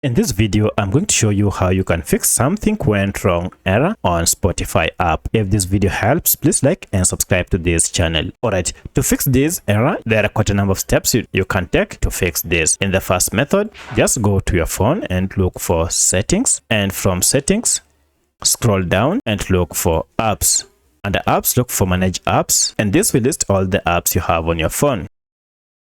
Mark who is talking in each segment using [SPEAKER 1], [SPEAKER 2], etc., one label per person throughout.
[SPEAKER 1] In this video, I'm going to show you how you can fix something went wrong error on Spotify app. If this video helps, please like and subscribe to this channel. Alright, to fix this error, there are quite a number of steps you can take to fix this. In the first method, just go to your phone and look for settings, and from settings, scroll down and look for apps. Under apps, look for manage apps, and this will list all the apps you have on your phone.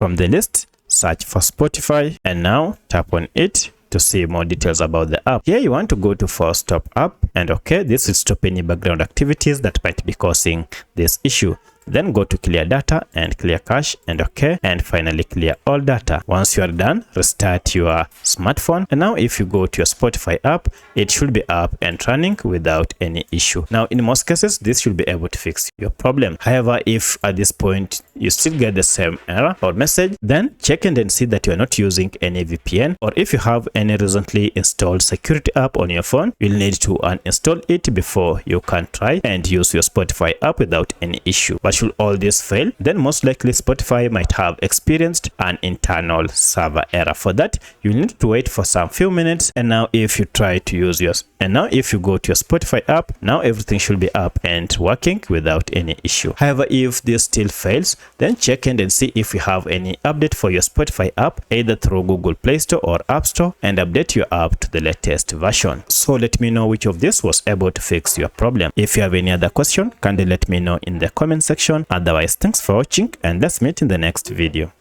[SPEAKER 1] From the list, search for Spotify and now tap on it to see more details about the app. Here you want to go to force stop app, and okay, this will stop any background activities that might be causing this issue. Then go to clear data and clear cache, and okay, and finally clear all data. Once you are done, restart your smartphone, and now if you go to your Spotify app, it should be up and running without any issue. Now in most cases, this should be able to fix your problem. However, if at this point you still get the same error or message, then check and then see that you are not using any VPN, or if you have any recently installed security app on your phone, you'll need to uninstall it before you can try and use your Spotify app without any issue. But should all this fail, then most likely Spotify might have experienced an internal server error. For that, you need to wait for some few minutes, and now if you try to use yours, and now if you go to your Spotify app, now everything should be up and working without any issue. However, if this still fails, then check in and see if you have any update for your Spotify app, either through Google Play Store or App Store, and update your app to the latest version. So let me know which of this was able to fix your problem. If you have any other question, kindly let me know in the comment section. Otherwise, thanks for watching, and let's meet in the next video.